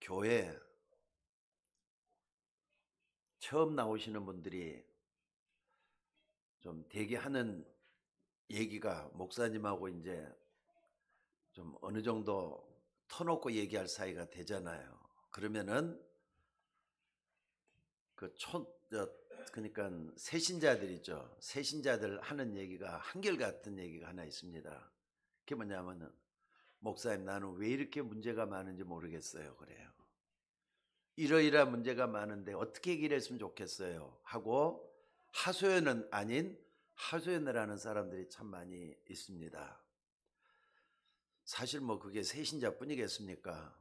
교회 처음 나오시는 분들이 좀 대기하는 얘기가 목사님하고 이제 좀 어느 정도 터놓고 얘기할 사이가 되잖아요. 그러면은 그러니까 새신자들이죠. 새신자들 하는 얘기가 한결같은 얘기가 하나 있습니다. 그게 뭐냐면은 목사님, 나는 왜 이렇게 문제가 많은지 모르겠어요. 그래요. 이러이러한 문제가 많은데 어떻게 해결했으면 좋겠어요 하고 하소연은 아닌 하소연을 하는 사람들이 참 많이 있습니다. 사실 뭐 그게 새신자뿐이겠습니까?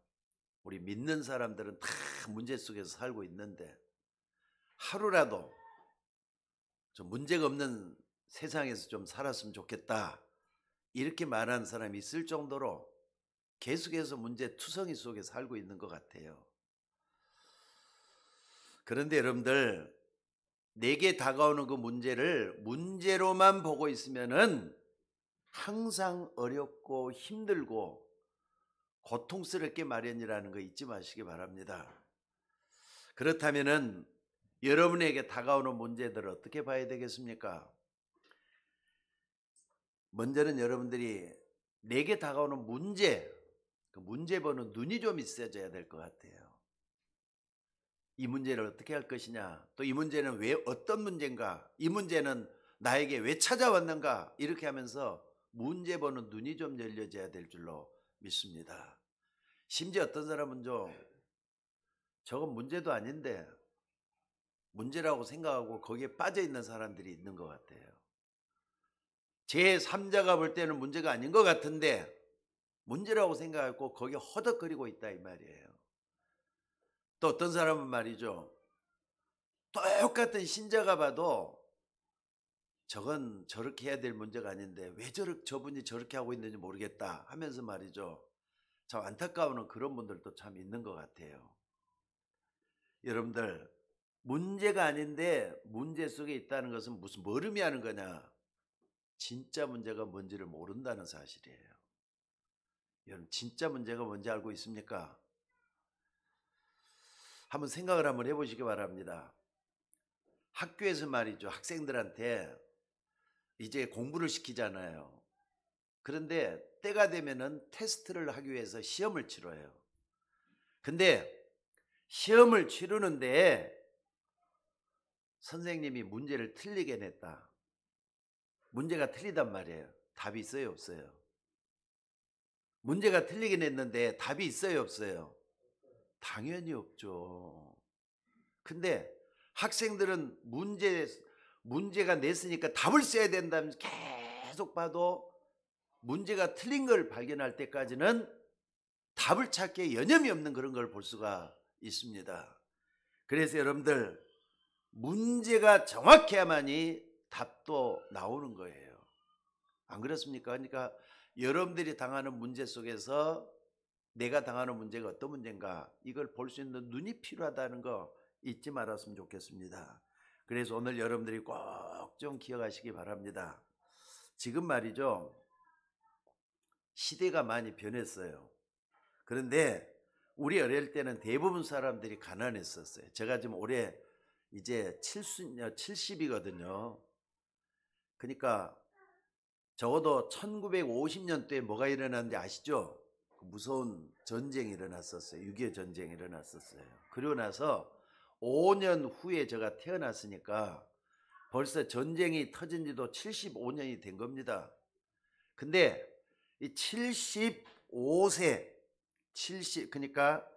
우리 믿는 사람들은 다 문제 속에서 살고 있는데 하루라도 좀 문제가 없는 세상에서 좀 살았으면 좋겠다 이렇게 말하는 사람이 있을 정도로 계속해서 문제투성이 속에 살고 있는 것 같아요. 그런데 여러분들, 내게 다가오는 그 문제를 문제로만 보고 있으면은 항상 어렵고 힘들고 고통스럽게 마련이라는 거 잊지 마시기 바랍니다. 그렇다면은 여러분에게 다가오는 문제들을 어떻게 봐야 되겠습니까? 먼저는 여러분들이 내게 다가오는 문제, 그 문제 보는 눈이 좀 있어져야 될 것 같아요. 이 문제를 어떻게 할 것이냐, 또 이 문제는 왜 어떤 문제인가, 이 문제는 나에게 왜 찾아왔는가, 이렇게 하면서 문제 보는 눈이 좀 열려져야 될 줄로 믿습니다. 심지어 어떤 사람은 저건 문제도 아닌데 문제라고 생각하고 거기에 빠져 있는 사람들이 있는 것 같아요. 제3자가 볼 때는 문제가 아닌 것 같은데 문제라고 생각하고 거기에 허덕거리고 있다 이 말이에요. 또 어떤 사람은 말이죠, 똑같은 신자가 봐도 저건 저렇게 해야 될 문제가 아닌데 왜 저분이 저렇게 하고 있는지 모르겠다 하면서 말이죠, 참 안타까운 그런 분들도 참 있는 것 같아요. 여러분들, 문제가 아닌데 문제 속에 있다는 것은 뭘 의미하는 거냐? 진짜 문제가 뭔지를 모른다는 사실이에요. 여러분, 진짜 문제가 뭔지 알고 있습니까? 한번 생각을 한번 해보시기 바랍니다. 학교에서 말이죠, 학생들한테 이제 공부를 시키잖아요. 그런데 때가 되면은 테스트를 하기 위해서 시험을 치러요. 근데 시험을 치르는데 선생님이 문제를 틀리게 냈다. 문제가 틀리단 말이에요. 답이 있어요, 없어요? 문제가 틀리게 냈는데 답이 있어요, 없어요? 당연히 없죠. 근데 학생들은 문제가 냈으니까 답을 써야 된다면서 계속 봐도 문제가 틀린 걸 발견할 때까지는 답을 찾기에 여념이 없는 그런 걸 볼 수가 있습니다. 그래서 여러분들, 문제가 정확해야만이 답도 나오는 거예요. 안 그렇습니까? 그러니까 여러분들이 당하는 문제 속에서 내가 당하는 문제가 어떤 문제인가, 이걸 볼 수 있는 눈이 필요하다는 거 잊지 말았으면 좋겠습니다. 그래서 오늘 여러분들이 꼭 좀 기억하시기 바랍니다. 지금 말이죠, 시대가 많이 변했어요. 그런데 우리 어릴 때는 대부분 사람들이 가난했었어요. 제가 지금 올해 이제 70이거든요. 그러니까 적어도 1950년대에 뭐가 일어났는지 아시죠? 무서운 전쟁이 일어났었어요. 6.25 전쟁이 일어났었어요. 그리고 나서 5년 후에 제가 태어났으니까 벌써 전쟁이 터진 지도 75년이 된 겁니다. 근데 이 75세, 그러니까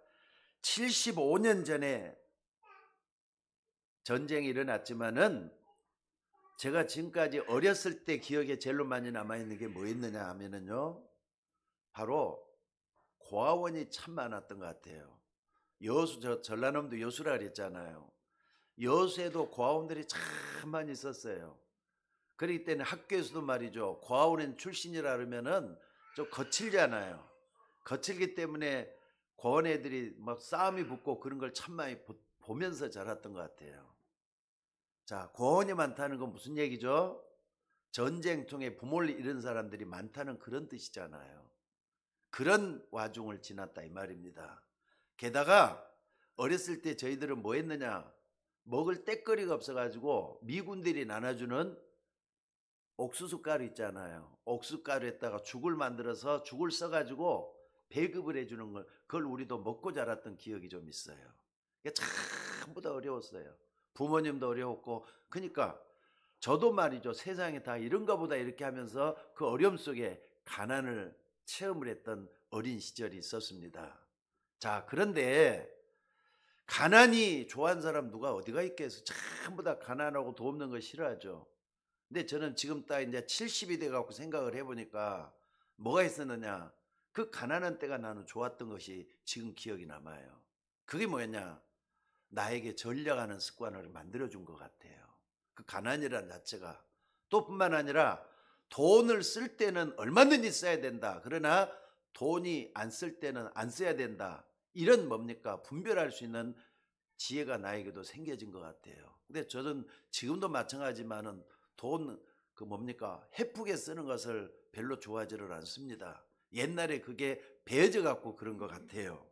75년 전에 전쟁이 일어났지만은 제가 지금까지 어렸을 때 기억에 제일 많이 남아있는 게 뭐였느냐 하면은요, 바로 고아원이 참 많았던 것 같아요. 전라남도 여수라 그랬잖아요. 여수에도 고아원들이 참 많이 있었어요. 그렇기 때문에 학교에서도 말이죠, 고아원 출신이라 그러면은 좀 거칠잖아요. 거칠기 때문에 고아원 애들이 막 싸움이 붙고 그런 걸 참 많이 보면서 자랐던 것 같아요. 자, 고아원이 많다는 건 무슨 얘기죠? 전쟁 통해 부모를 잃은 사람들이 많다는 그런 뜻이잖아요. 그런 와중을 지났다 이 말입니다. 게다가 어렸을 때 저희들은 뭐 했느냐, 먹을 떼거리가 없어가지고 미군들이 나눠주는 옥수수 가루 있잖아요. 옥수수 가루에다가 죽을 만들어서 죽을 써가지고 배급을 해주는 걸, 그걸 우리도 먹고 자랐던 기억이 좀 있어요. 이게 전부 다 어려웠어요. 부모님도 어려웠고. 그러니까 저도 말이죠, 세상에 다 이런가 보다 이렇게 하면서 그 어려움 속에 가난을 체험을 했던 어린 시절이 있었습니다. 자, 그런데 가난이 좋아하는 사람 누가 어디가 있겠어. 전부 다 가난하고 돈 없는 거 싫어하죠. 근데 저는 지금 딱 이제 70이 돼 갖고 생각을 해보니까 뭐가 있었느냐, 그 가난한 때가 나는 좋았던 것이 지금 기억이 남아요. 그게 뭐였냐, 나에게 전략하는 습관을 만들어준 것 같아요. 그 가난이라는 자체가. 또 뿐만 아니라 돈을 쓸 때는 얼마든지 써야 된다, 그러나 돈이 안 쓸 때는 안 써야 된다, 이런 뭡니까, 분별할 수 있는 지혜가 나에게도 생겨진 것 같아요. 근데 저는 지금도 마찬가지지만은 돈 그 뭡니까, 헤프게 쓰는 것을 별로 좋아하지를 않습니다. 옛날에 그게 배어져 갖고 그런 것 같아요.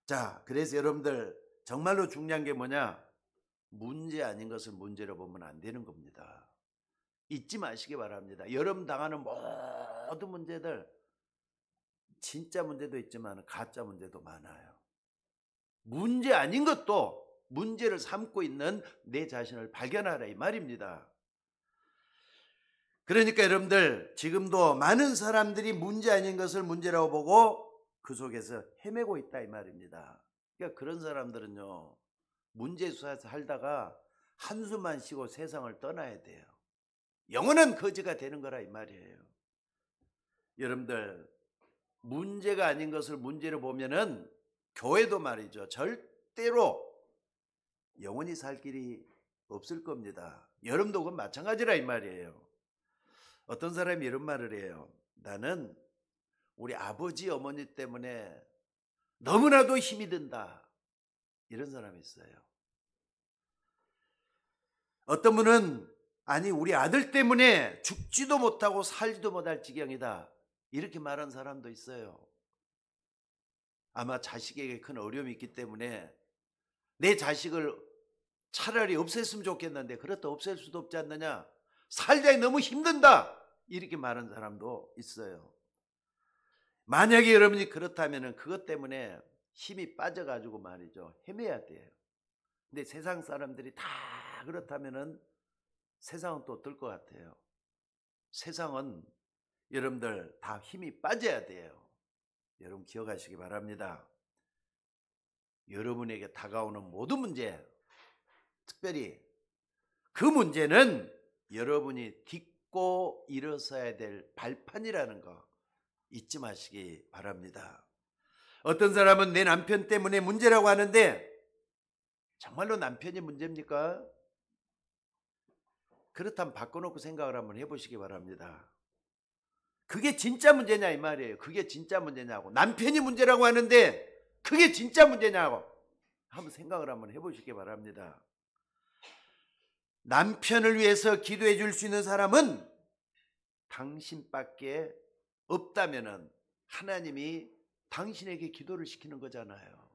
자, 그래서 여러분들 정말로 중요한 게 뭐냐, 문제 아닌 것을 문제로 보면 안 되는 겁니다. 잊지 마시기 바랍니다. 여러분 당하는 모든 문제들, 진짜 문제도 있지만 가짜 문제도 많아요. 문제 아닌 것도 문제를 삼고 있는 내 자신을 발견하라, 이 말입니다. 그러니까 여러분들 지금도 많은 사람들이 문제 아닌 것을 문제라고 보고 그 속에서 헤매고 있다, 이 말입니다. 그러니까 그런 사람들은요, 문제 수사에서 살다가 한숨만 쉬고 세상을 떠나야 돼요. 영원한 거지가 되는 거라, 이 말이에요. 여러분들 문제가 아닌 것을 문제로 보면은 교회도 말이죠, 절대로 영원히 살 길이 없을 겁니다. 여러분도 그건 마찬가지라, 이 말이에요. 어떤 사람이 이런 말을 해요. 나는 우리 아버지 어머니 때문에 너무나도 힘이 든다, 이런 사람이 있어요. 어떤 분은 아니 우리 아들 때문에 죽지도 못하고 살지도 못할 지경이다, 이렇게 말하는 사람도 있어요. 아마 자식에게 큰 어려움이 있기 때문에 내 자식을 차라리 없앴으면 좋겠는데 그렇다 없앨 수도 없지 않느냐, 살자니 너무 힘든다, 이렇게 말하는 사람도 있어요. 만약에 여러분이 그렇다면 그것 때문에 힘이 빠져가지고 말이죠, 헤매야 돼요. 근데 세상 사람들이 다 그렇다면 세상은 또 어떨 것 같아요? 세상은 여러분들 다 힘이 빠져야 돼요. 여러분 기억하시기 바랍니다. 여러분에게 다가오는 모든 문제, 특별히 그 문제는 여러분이 딛고 일어서야 될 발판이라는 거 잊지 마시기 바랍니다. 어떤 사람은 내 남편 때문에 문제라고 하는데 정말로 남편이 문제입니까? 그렇다면 바꿔놓고 생각을 한번 해보시기 바랍니다. 그게 진짜 문제냐, 이 말이에요. 그게 진짜 문제냐고. 남편이 문제라고 하는데 그게 진짜 문제냐고 한번 생각을 한번 해보시기 바랍니다. 남편을 위해서 기도해 줄 수 있는 사람은 당신밖에 없다면은 하나님이 당신에게 기도를 시키는 거잖아요.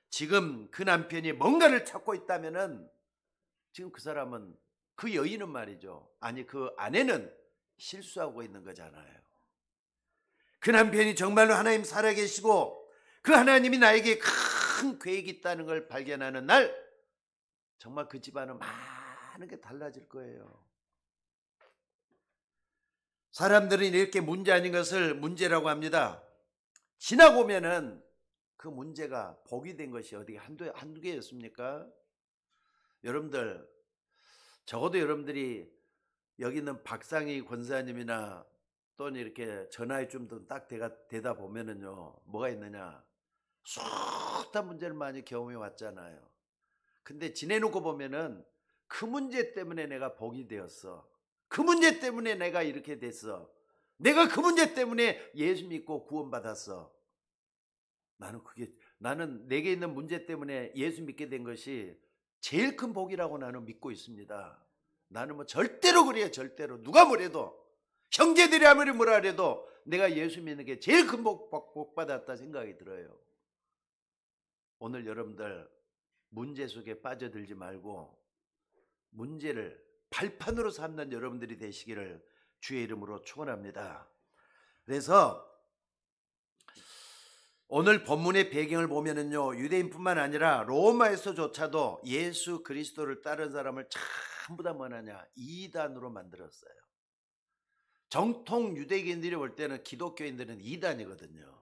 지금 그 남편이 뭔가를 찾고 있다면은 지금 그 사람은, 그 여인은 말이죠, 아니 그 아내는 실수하고 있는 거잖아요. 그 남편이 정말로 하나님 살아계시고 그 하나님이 나에게 큰 계획이 있다는 걸 발견하는 날 정말 그 집안은 많은 게 달라질 거예요. 사람들은 이렇게 문제 아닌 것을 문제라고 합니다. 지나고 오면은 그 문제가 복이 된 것이 어디 한두 개였습니까? 여러분들 적어도 여러분들이 여기 있는 박상희 권사님이나 또는 이렇게 전화에 좀 더 딱 되다 보면은요, 뭐가 있느냐, 숱한 문제를 많이 경험해 왔잖아요. 근데 지내놓고 보면은 그 문제 때문에 내가 복이 되었어, 그 문제 때문에 내가 이렇게 됐어, 내가 그 문제 때문에 예수 믿고 구원받았어. 나는 내게 있는 문제 때문에 예수 믿게 된 것이 제일 큰 복이라고 나는 믿고 있습니다. 나는 뭐 절대로 그래요. 절대로 누가 뭐래도, 형제들이 아무리 뭐라 그래도 내가 예수 믿는 게 제일 큰 복 받았다 생각이 들어요. 오늘 여러분들 문제 속에 빠져들지 말고 문제를 발판으로 삼는 여러분들이 되시기를 주의 이름으로 축원합니다. 그래서 오늘 본문의 배경을 보면은요, 유대인뿐만 아니라 로마에서조차도 예수 그리스도를 따르는 사람을 전부 다 뭐냐냐, 이단으로 만들었어요. 정통 유대인들이 볼 때는 기독교인들은 이단이거든요.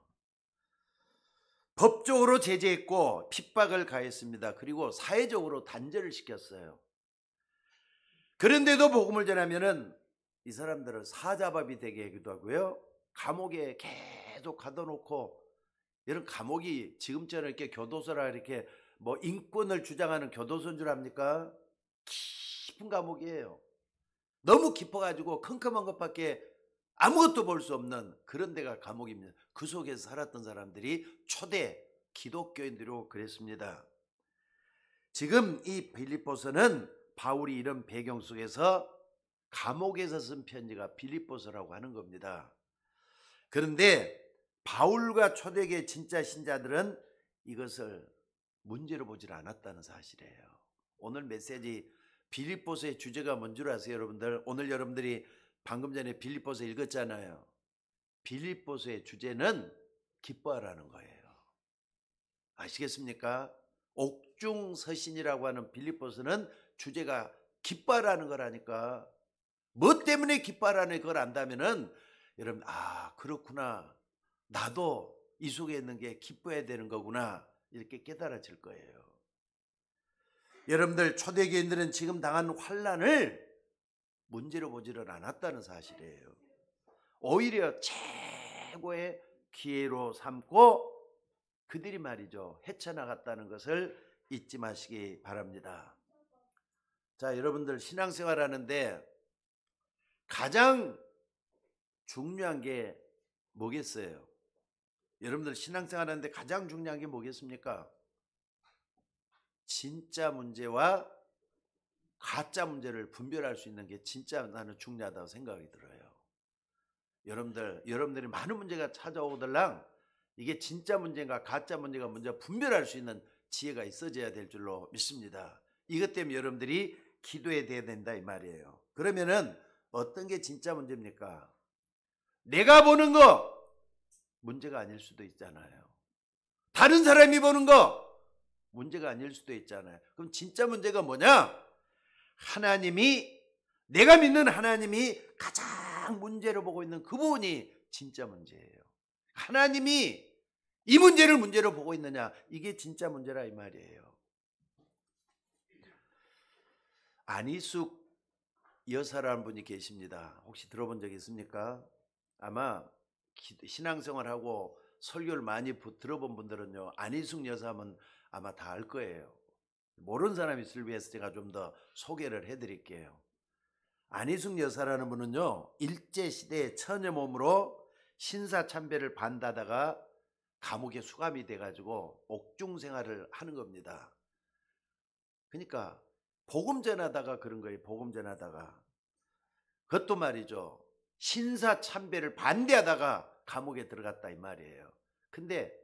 법적으로 제재했고 핍박을 가했습니다. 그리고 사회적으로 단절을 시켰어요. 그런데도 복음을 전하면은 이 사람들은 사자밥이 되게 하기도 하고요, 감옥에 계속 가둬놓고, 이런 감옥이 지금처럼 이렇게 교도소라 이렇게 뭐 인권을 주장하는 교도소인 줄 압니까? 깊은 감옥이에요. 너무 깊어가지고 컴컴한 것밖에 아무것도 볼 수 없는 그런 데가 감옥입니다. 그 속에서 살았던 사람들이 초대 기독교인들로 그랬습니다. 지금 이 빌립보서는 바울이 이런 배경 속에서 감옥에서 쓴 편지가 빌립보서라고 하는 겁니다. 그런데 바울과 초대교회 진짜 신자들은 이것을 문제로 보질 않았다는 사실이에요. 오늘 메시지 빌립보서의 주제가 뭔 줄 아세요, 여러분들? 오늘 여러분들이 방금 전에 빌립보서 읽었잖아요. 빌립보서의 주제는 기뻐하라는 거예요. 아시겠습니까? 옥중서신이라고 하는 빌립보서는 주제가 기뻐하라는 거라니까. 뭐 때문에 기뻐하라는 걸 안다면은 여러분, 아, 그렇구나, 나도 이 속에 있는 게 기뻐해야 되는 거구나, 이렇게 깨달아질 거예요. 여러분들 초대교인들은 지금 당한 환난을 문제로 보지를 않았다는 사실이에요. 오히려 최고의 기회로 삼고 그들이 말이죠, 헤쳐나갔다는 것을 잊지 마시기 바랍니다. 자, 여러분들 신앙생활 하는데 가장 중요한 게 뭐겠어요? 여러분들 신앙생활 하는데 가장 중요한 게 뭐겠습니까? 진짜 문제와 가짜 문제를 분별할 수 있는 게 진짜 나는 중요하다고 생각이 들어요. 여러분들이 많은 문제가 찾아오들랑 이게 진짜 문제인가 가짜 문제가 먼저 분별할 수 있는 지혜가 있어져야 될 줄로 믿습니다. 이것 때문에 여러분들이 기도해야 된다 이 말이에요. 그러면은 어떤 게 진짜 문제입니까? 내가 보는 거 문제가 아닐 수도 있잖아요. 다른 사람이 보는 거 문제가 아닐 수도 있잖아요. 그럼 진짜 문제가 뭐냐? 내가 믿는 하나님이 가장 문제로 보고 있는 그 부분이 진짜 문제예요. 하나님이 이 문제를 문제로 보고 있느냐, 이게 진짜 문제라 이 말이에요. 안희숙 여사라는 분이 계십니다. 혹시 들어본 적 있습니까? 아마 신앙생활하고 설교를 많이 들어본 분들은요, 안희숙 여사면 아마 다 알 거예요. 모르는 사람이 있을 위해서 제가 좀 더 소개를 해드릴게요. 안희숙 여사라는 분은요, 일제시대의 처녀 몸으로 신사참배를 반대하다가 감옥에 수감이 돼가지고 옥중 생활을 하는 겁니다. 그러니까 복음 전하다가 그런 거예요. 복음 전하다가. 그것도 말이죠, 신사참배를 반대하다가 감옥에 들어갔다 이 말이에요. 근데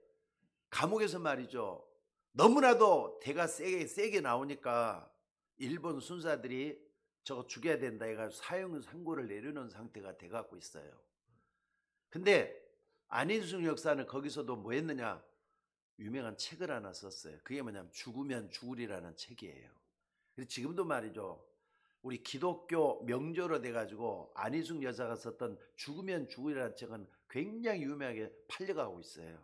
감옥에서 말이죠, 너무나도 대가 세게 나오니까 일본 순사들이 저거 죽여야 된다 해가지고 사형 선고를 내려놓은 상태가 돼갖고 있어요. 근데 안희숙 역사는 거기서도 뭐 했느냐, 유명한 책을 하나 썼어요. 그게 뭐냐면 죽으면 죽으리라는 책이에요. 그래서 지금도 말이죠, 우리 기독교 명조로 돼가지고 안희숙 여사가 썼던 죽으면 죽으리라는 책은 굉장히 유명하게 팔려가고 있어요.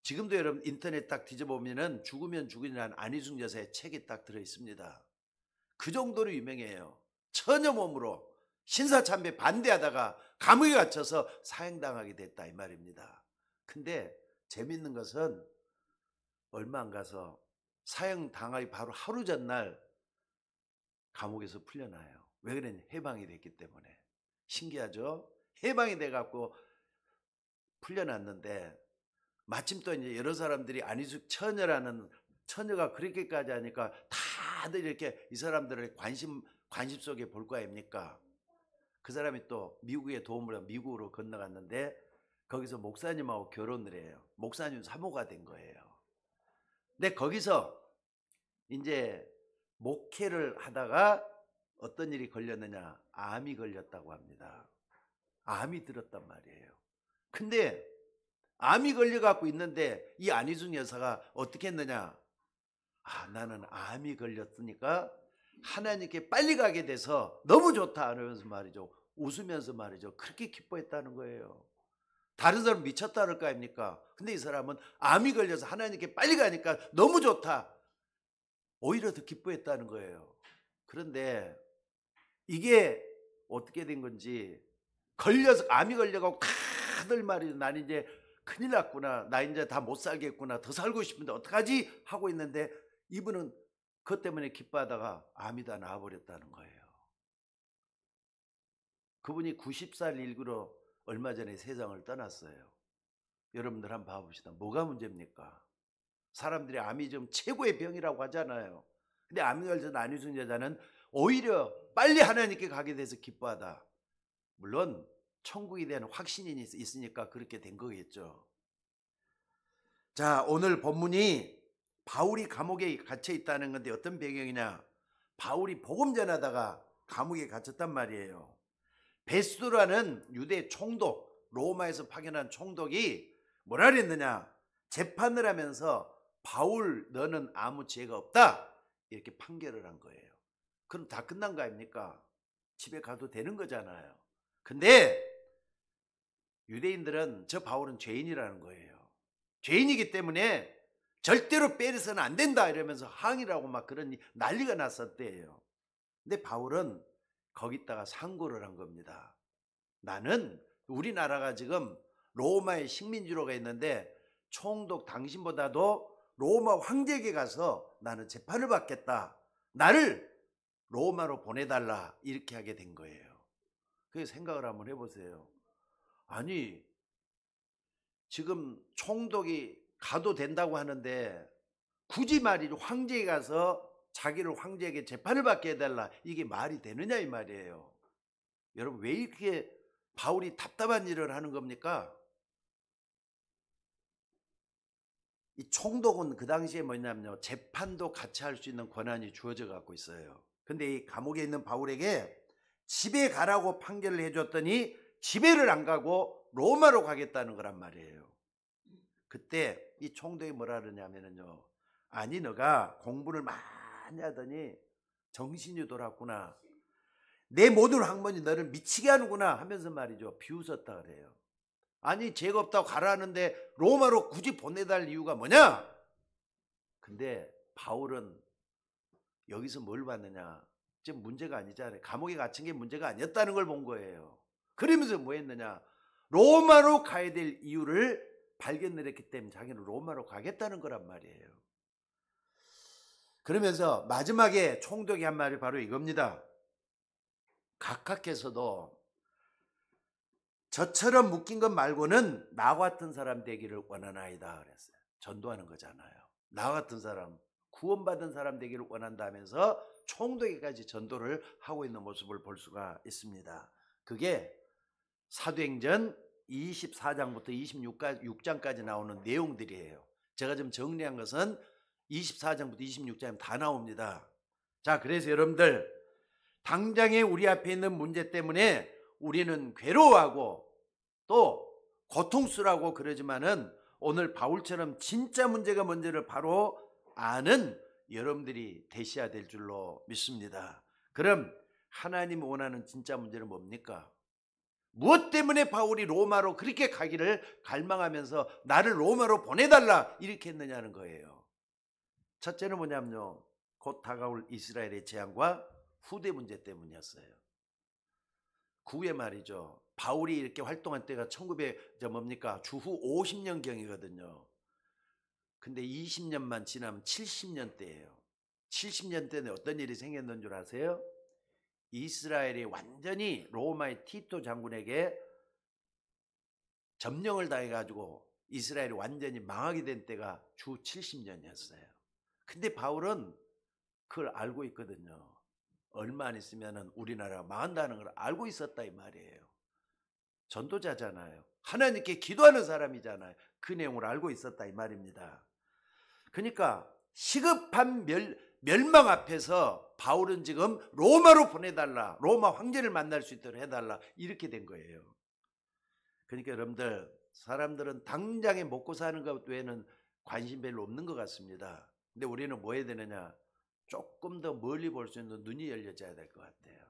지금도 여러분 인터넷 딱 뒤져보면은 죽으면 죽으리라는 안희숙 여사의 책이 딱 들어있습니다. 그 정도로 유명해요. 처녀 몸으로 신사참배 반대하다가 감옥에 갇혀서 사형당하게 됐다 이 말입니다. 근데 재밌는 것은 얼마 안 가서 사형당하기 바로 하루 전날 감옥에서 풀려나요. 왜 그랬냐? 해방이 됐기 때문에. 신기하죠? 해방이 돼갖고 풀려났는데 마침 또 이제 여러 사람들이 안희숙 처녀가 그렇게까지 하니까 다들 이렇게 이 사람들을 관심 속에 볼 거 아닙니까? 그 사람이 또 미국에 도움을 받아 미국으로 건너갔는데 거기서 목사님하고 결혼을 해요. 목사님 사모가 된 거예요. 근데 거기서 이제 목회를 하다가 어떤 일이 걸렸느냐? 암이 걸렸다고 합니다. 암이 들었단 말이에요. 근데 암이 걸려갖고 있는데 이 안희숙 여사가 어떻게 했느냐? 나는 암이 걸렸으니까 하나님께 빨리 가게 돼서 너무 좋다 이러면서 말이죠. 웃으면서 말이죠. 그렇게 기뻐했다는 거예요. 다른 사람 미쳤다 그럴 거 아닙니까? 근데 이 사람은 암이 걸려서 하나님께 빨리 가니까 너무 좋다. 오히려 더 기뻐했다는 거예요. 그런데 이게 어떻게 된 건지 걸려서 암이 걸려가고 다들 말이죠. 난 이제 큰일 났구나. 나 이제 다 못 살겠구나. 더 살고 싶은데 어떡하지? 하고 있는데 이분은 그것 때문에 기뻐하다가 암이 다 나아버렸다는 거예요. 그분이 90살 일기로 얼마 전에 세상을 떠났어요. 여러분들 한번 봐봅시다. 뭐가 문제입니까? 사람들이 암이 좀 최고의 병이라고 하잖아요. 근데 암이 걸려서 안희숙 여자는 오히려 빨리 하나님께 가게 돼서 기뻐하다. 물론 천국에 대한 확신이 있으니까 그렇게 된 거겠죠. 자, 오늘 본문이 바울이 감옥에 갇혀 있다는 건데 어떤 배경이냐? 바울이 복음 전하다가 감옥에 갇혔단 말이에요. 베스도라는 유대 총독, 로마에서 파견한 총독이 뭐라 그랬느냐? 재판을 하면서 바울 너는 아무 죄가 없다 이렇게 판결을 한 거예요. 그럼 다 끝난 거 아닙니까? 집에 가도 되는 거잖아요. 근데 유대인들은 저 바울은 죄인이라는 거예요. 죄인이기 때문에 절대로 빼서는 안 된다 이러면서 항의라고 막 그런 난리가 났었대요. 근데 바울은 거기다가 상고를 한 겁니다. 나는 우리나라가 지금 로마의 식민지로가 있는데 총독 당신보다도 로마 황제에게 가서 나는 재판을 받겠다. 나를 로마로 보내달라 이렇게 하게 된 거예요. 그래서 생각을 한번 해보세요. 아니 지금 총독이 가도 된다고 하는데 굳이 말이죠. 황제에 가서 자기를 황제에게 재판을 받게 해달라. 이게 말이 되느냐 이 말이에요. 여러분 왜 이렇게 바울이 답답한 일을 하는 겁니까? 이 총독은 그 당시에 뭐냐면요. 재판도 같이 할 수 있는 권한이 주어져 갖고 있어요. 근데 이 감옥에 있는 바울에게 집에 가라고 판결을 해줬더니 집에를 안 가고 로마로 가겠다는 거란 말이에요. 그때 이 총독이 뭐라 그러냐면요. 아니 너가 공부를 많이 하더니 정신이 돌았구나. 내 모든 학문이 너를 미치게 하는구나 하면서 말이죠. 비웃었다 그래요. 아니 죄가 없다고 가라는데 로마로 굳이 보내달 이유가 뭐냐? 근데 바울은 여기서 뭘 봤느냐? 지금 문제가 아니잖아요. 감옥에 갇힌 게 문제가 아니었다는 걸 본 거예요. 그러면서 뭐 했느냐? 로마로 가야 될 이유를 발견을 했기 때문에 자기는 로마로 가겠다는 거란 말이에요. 그러면서 마지막에 총독이 한 말이 바로 이겁니다. 각하께서도 저처럼 묶인 것 말고는 나 같은 사람 되기를 원하나이다 그랬어요. 전도하는 거잖아요. 나 같은 사람, 구원받은 사람 되기를 원한다면서 총독에까지 전도를 하고 있는 모습을 볼 수가 있습니다. 그게 사도행전 24장부터 26장까지 나오는 내용들이에요. 제가 좀 정리한 것은 24장부터 26장에 다 나옵니다. 자, 그래서 여러분들 당장에 우리 앞에 있는 문제 때문에 우리는 괴로워하고 또 고통스러워하고 그러지만은 오늘 바울처럼 진짜 문제가 뭔지를 바로 아는 여러분들이 되셔야 될 줄로 믿습니다. 그럼 하나님이 원하는 진짜 문제는 뭡니까? 무엇 때문에 바울이 로마로 그렇게 가기를 갈망하면서 나를 로마로 보내달라 이렇게 했느냐는 거예요. 첫째는 뭐냐면요. 곧 다가올 이스라엘의 재앙과 후대 문제 때문이었어요. 그 후에 말이죠. 바울이 이렇게 활동한 때가 1900 뭡니까? 주후 50년경이거든요. 근데 20년만 지나면 70년 때예요. 70년 때는 어떤 일이 생겼는 줄 아세요? 이스라엘이 완전히 로마의 티토 장군에게 점령을 당해가지고 이스라엘이 완전히 망하게 된 때가 주 70년이었어요. 근데 바울은 그걸 알고 있거든요. 얼마 안 있으면 우리나라가 망한다는 걸 알고 있었다 이 말이에요. 전도자잖아요. 하나님께 기도하는 사람이잖아요. 그 내용을 알고 있었다 이 말입니다. 그러니까 시급한 멸망 앞에서 바울은 지금 로마로 보내달라, 로마 황제를 만날 수 있도록 해달라, 이렇게 된 거예요. 그러니까 여러분들, 사람들은 당장에 먹고 사는 것 외에는 관심 별로 없는 것 같습니다. 근데 우리는 뭐 해야 되느냐? 조금 더 멀리 볼 수 있는 눈이 열려져야 될 것 같아요.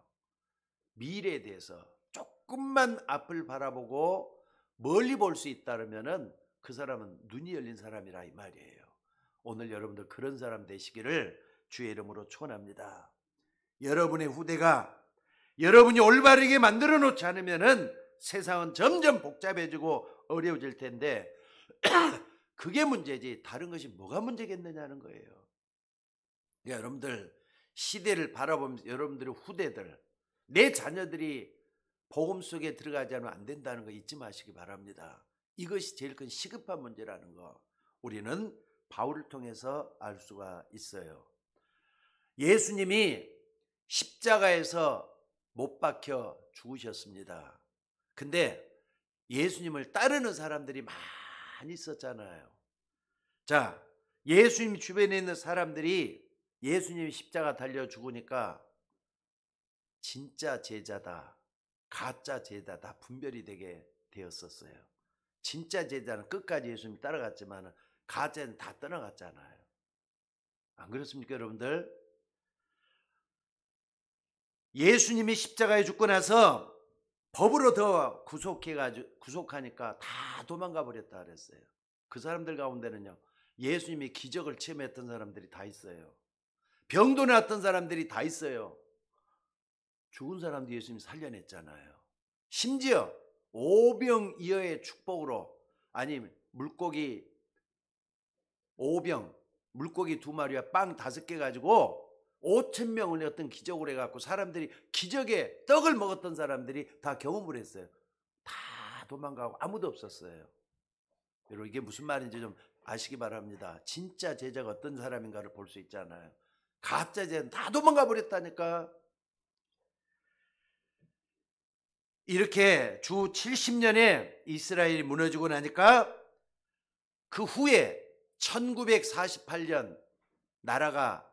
미래에 대해서 조금만 앞을 바라보고 멀리 볼 수 있다면은 그 사람은 눈이 열린 사람이라 이 말이에요. 오늘 여러분들 그런 사람 되시기를 주의 이름으로 축원합니다. 여러분의 후대가 여러분이 올바르게 만들어 놓지 않으면은 세상은 점점 복잡해지고 어려워질 텐데 그게 문제지 다른 것이 뭐가 문제겠느냐는 거예요. 여러분들 시대를 바라보면서 여러분들의 후대들, 내 자녀들이 복음 속에 들어가지 않으면 안 된다는 거 잊지 마시기 바랍니다. 이것이 제일 큰 시급한 문제라는 거 우리는 바울을 통해서 알 수가 있어요. 예수님이 십자가에서 못 박혀 죽으셨습니다. 근데 예수님을 따르는 사람들이 많이 있었잖아요. 자, 예수님 주변에 있는 사람들이 예수님이 십자가 달려 죽으니까 진짜 제자다, 가짜 제자다 분별이 되게 되었었어요. 진짜 제자는 끝까지 예수님 따라갔지만 가짜는 다 떠나갔잖아요. 안 그렇습니까 여러분들? 예수님이 십자가에 죽고 나서 법으로 더 구속하니까 다 도망가 버렸다 그랬어요. 그 사람들 가운데는요, 예수님이 기적을 체험했던 사람들이 다 있어요. 병도 났던 사람들이 다 있어요. 죽은 사람도 예수님이 살려냈잖아요. 심지어 오병이어의 축복으로, 아니 물고기 5병, 물고기 2마리와 빵 5개 가지고 5,000명을 어떤 기적으로 해갖고 사람들이 기적에 떡을 먹었던 사람들이 다 경험을 했어요. 다 도망가고 아무도 없었어요. 여러분 이게 무슨 말인지 좀 아시기 바랍니다. 진짜 제자가 어떤 사람인가를 볼 수 있잖아요. 가짜 제자는 다 도망가 버렸다니까. 이렇게 주 70년에 이스라엘이 무너지고 나니까 그 후에 1948년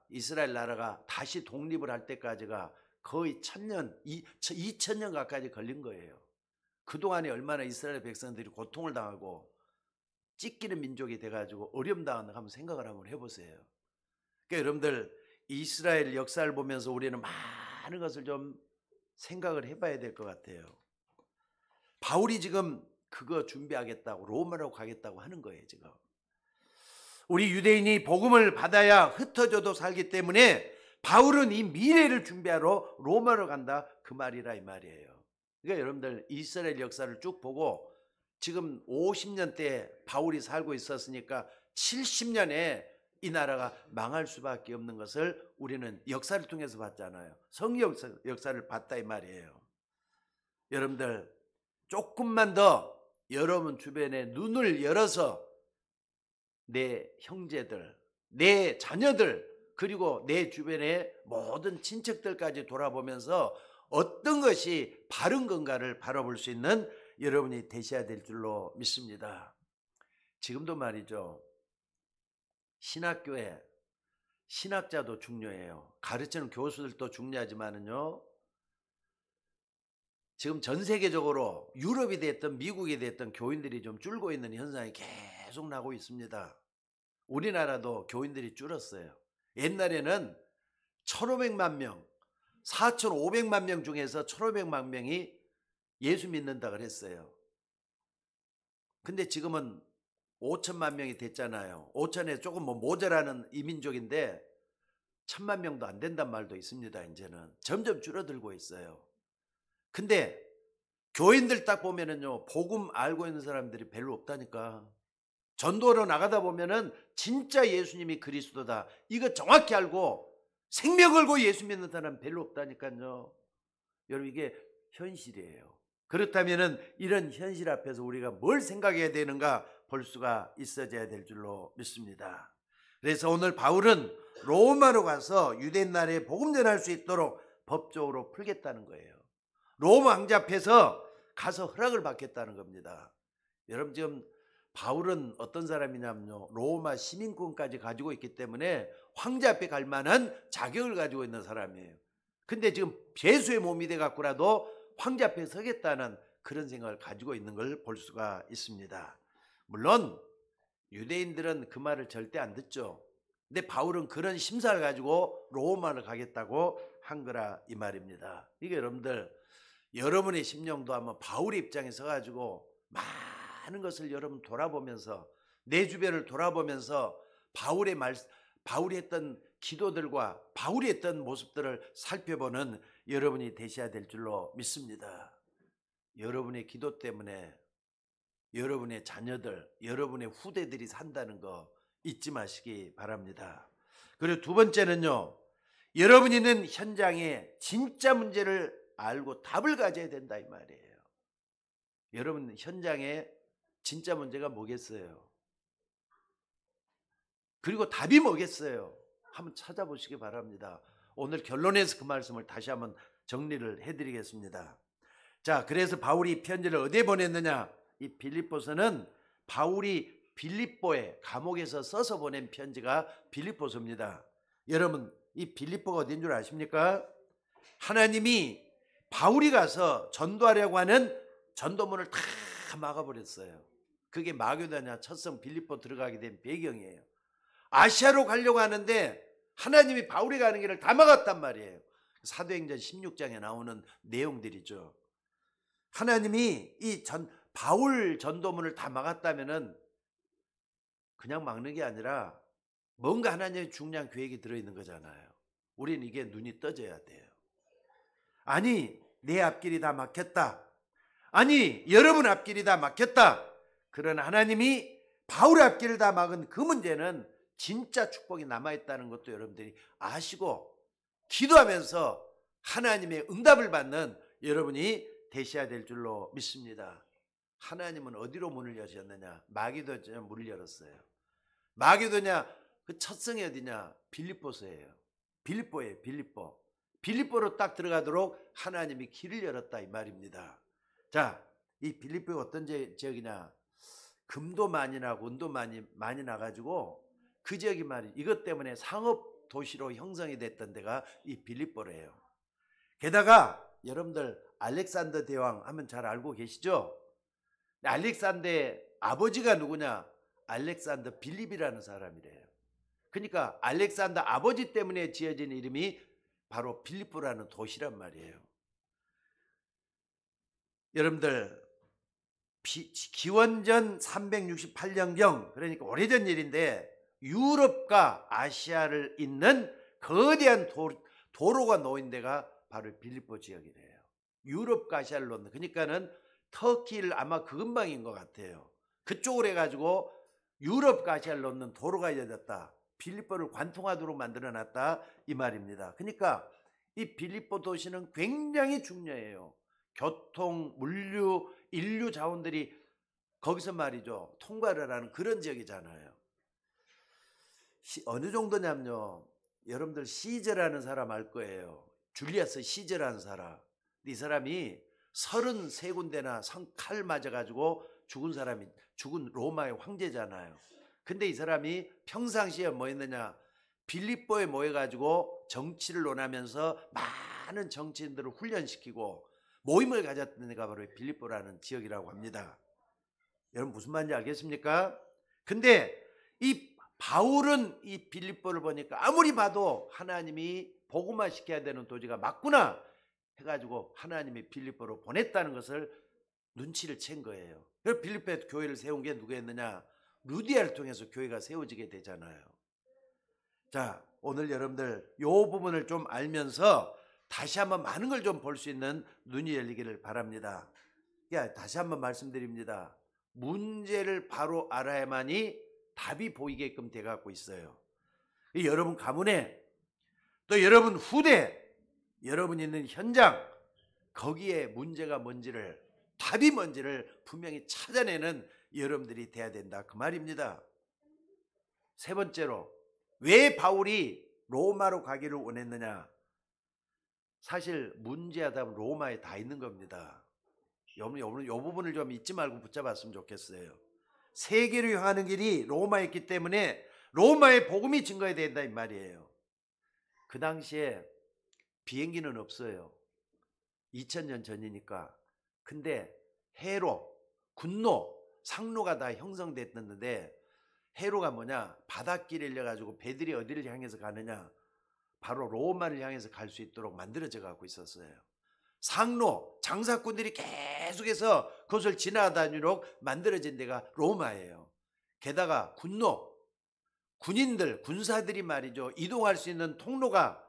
이스라엘 나라가 다시 독립을 할 때까지가 거의 2000년 가까이 걸린 거예요. 그동안에 얼마나 이스라엘 백성들이 고통을 당하고 찢기는 민족이 돼가지고 어려움 당하는가 한번 생각을 한번 해보세요. 그러니까 여러분들 이스라엘 역사를 보면서 우리는 많은 것을 좀 생각을 해봐야 될 것 같아요. 바울이 지금 그거 준비하겠다고 로마로 가겠다고 하는 거예요. 지금 우리 유대인이 복음을 받아야 흩어져도 살기 때문에 바울은 이 미래를 준비하러 로마로 간다 그 말이라 이 말이에요. 그러니까 여러분들 이스라엘 역사를 쭉 보고 지금 50년대 바울이 살고 있었으니까 70년에 이 나라가 망할 수밖에 없는 것을 우리는 역사를 통해서 봤잖아요. 성경 역사를 봤다 이 말이에요. 여러분들 조금만 더 여러분 주변에 눈을 열어서 내 형제들, 내 자녀들, 그리고 내 주변의 모든 친척들까지 돌아보면서 어떤 것이 바른 건가를 바라볼 수 있는 여러분이 되셔야 될 줄로 믿습니다. 지금도 말이죠. 신학교에 신학자도 중요해요. 가르치는 교수들도 중요하지만은요. 지금 전 세계적으로 유럽이 됐든 미국이 됐든 교인들이 좀 줄고 있는 현상이 계속 나고 있습니다. 우리나라도 교인들이 줄었어요. 옛날에는 1,500만 명, 4,500만 명 중에서 1,500만 명이 예수 믿는다 그랬어요. 근데 지금은 5천만 명이 됐잖아요. 5천에 조금 모자라는 이민족인데 1,000만 명도 안 된단 말도 있습니다. 이제는 점점 줄어들고 있어요. 근데 교인들 딱 보면은요, 복음 알고 있는 사람들이 별로 없다니까. 전도로 나가다 보면은 진짜 예수님이 그리스도다, 이거 정확히 알고 생명 걸고 예수 믿는 사람 별로 없다니까요. 여러분 이게 현실이에요. 그렇다면은 이런 현실 앞에서 우리가 뭘 생각해야 되는가 볼 수가 있어져야 될 줄로 믿습니다. 그래서 오늘 바울은 로마로 가서 유대인 나라에 복음 전할 수 있도록 법적으로 풀겠다는 거예요. 로마 황제 앞에서 가서 허락을 받겠다는 겁니다. 여러분 지금 바울은 어떤 사람이냐면요, 로마 시민권까지 가지고 있기 때문에 황제 앞에 갈 만한 자격을 가지고 있는 사람이에요. 근데 지금 죄수의 몸이 돼 갖고라도 황제 앞에 서겠다는 그런 생각을 가지고 있는 걸 볼 수가 있습니다. 물론 유대인들은 그 말을 절대 안 듣죠. 근데 바울은 그런 심사를 가지고 로마를 가겠다고 한 거라 이 말입니다. 이게 여러분들, 여러분의 심령도 한번 바울의 입장에 서가지고 많은 것을 여러분 돌아보면서, 내 주변을 돌아보면서 바울이 했던 기도들과 바울이 했던 모습들을 살펴보는 여러분이 되셔야 될 줄로 믿습니다. 여러분의 기도 때문에 여러분의 자녀들, 여러분의 후대들이 산다는 거 잊지 마시기 바랍니다. 그리고 두 번째는요, 여러분이 있는 현장에 진짜 문제를 알고 답을 가져야 된다 이 말이에요. 여러분 현장에 진짜 문제가 뭐겠어요? 그리고 답이 뭐겠어요? 한번 찾아보시기 바랍니다. 오늘 결론에서 그 말씀을 다시 한번 정리를 해드리겠습니다. 자, 그래서 바울이 편지를 어디에 보냈느냐? 이 빌립보서는 바울이 빌립보에 감옥에서 써서 보낸 편지가 빌립보서입니다. 여러분, 이 빌립보가 어딘 줄 아십니까? 하나님이 바울이 가서 전도하려고 하는 전도문을 다 막아버렸어요. 그게 마게도냐 첫성 빌립보 들어가게 된 배경이에요. 아시아로 가려고 하는데 하나님이 바울이 가는 길을 다 막았단 말이에요. 사도행전 16장에 나오는 내용들이죠. 하나님이 이 바울 전도문을 다 막았다면은 그냥 막는 게 아니라 뭔가 하나님의 중요한 계획이 들어있는 거잖아요. 우리는 이게 눈이 떠져야 돼요. 아니, 내 앞길이 다 막혔다. 아니, 여러분 앞길이 다 막혔다. 그러나 하나님이 바울 앞길을 다 막은 그 문제는 진짜 축복이 남아있다는 것도 여러분들이 아시고 기도하면서 하나님의 응답을 받는 여러분이 되셔야 될 줄로 믿습니다. 하나님은 어디로 문을 여셨느냐? 마게도냐 문을 열었어요. 마게도냐 그 첫성이 어디냐? 빌립보서예요. 빌립보예요. 빌립보로 딱 들어가도록 하나님이 길을 열었다 이 말입니다. 자, 이 빌립보가 어떤 지역이냐? 금도 많이 나고 은도 많이 나가지고 그 지역이 말이에요. 이것 때문에 상업 도시로 형성이 됐던 데가 이 빌립보래요. 게다가 여러분들 알렉산더 대왕 하면 잘 알고 계시죠? 알렉산더의 아버지가 누구냐? 알렉산더 빌립이라는 사람이래요. 그러니까 알렉산더 아버지 때문에 지어진 이름이 바로 빌립보라는 도시란 말이에요. 여러분들 기원전 368년경, 그러니까 오래전 일인데 유럽과 아시아를 잇는 거대한 도로가 놓인 데가 바로 빌립보 지역이래요. 유럽과 아시아를 놓는, 그러니까는 터키를 아마 그 근방인 것 같아요. 그쪽으로 해가지고 유럽과 아시아를 놓는 도로가 열렸다. 빌립보를 관통하도록 만들어놨다 이 말입니다. 그러니까 이 빌립보 도시는 굉장히 중요해요. 교통, 물류, 인류 자원들이 거기서 말이죠 통과를 하는 그런 지역이잖아요. 어느 정도냐면요, 여러분들 시저라는 사람 알 거예요. 줄리아스 시저라는 사람. 이 사람이 33군데나 칼 맞아가지고 죽은 로마의 황제잖아요. 근데 이 사람이 평상시에 뭐 했느냐? 빌립보에 모여가지고 정치를 논하면서 많은 정치인들을 훈련시키고 모임을 가졌던 데가 바로 빌립보라는 지역이라고 합니다. 여러분 무슨 말인지 알겠습니까? 근데 이 바울은 이 빌립보를 보니까 아무리 봐도 하나님이 복음화 시켜야 되는 도지가 맞구나 해가지고 하나님이 빌립보로 보냈다는 것을 눈치를 챈 거예요. 그래서 빌립보에 교회를 세운 게 누구였느냐? 루디아를 통해서 교회가 세워지게 되잖아요. 자, 오늘 여러분들 이 부분을 좀 알면서 다시 한번 많은 걸 좀 볼 수 있는 눈이 열리기를 바랍니다. 다시 한번 말씀드립니다. 문제를 바로 알아야만이 답이 보이게끔 돼갖고 있어요. 여러분 가문에, 또 여러분 후대, 여러분 있는 현장, 거기에 문제가 뭔지를, 답이 뭔지를 분명히 찾아내는 여러분들이 돼야 된다 그 말입니다. 세 번째로, 왜 바울이 로마로 가기를 원했느냐? 사실 문제와 답은 로마에 다 있는 겁니다. 여러분 이 부분을 좀 잊지 말고 붙잡았으면 좋겠어요. 세계로 향하는 길이 로마였기 때문에 로마의 복음이 증거해야 된다 이 말이에요. 그 당시에 비행기는 없어요. 2000년 전이니까. 근데 해로, 군로, 상로가 다 형성됐는데 해로가 뭐냐? 바닷길을 열려가지고 배들이 어디를 향해서 가느냐? 바로 로마를 향해서 갈 수 있도록 만들어져 가고 있었어요. 상로, 장사꾼들이 계속해서 그것을 지나다니도록 만들어진 데가 로마예요. 게다가 군로, 군인들, 군사들이 말이죠. 이동할 수 있는 통로가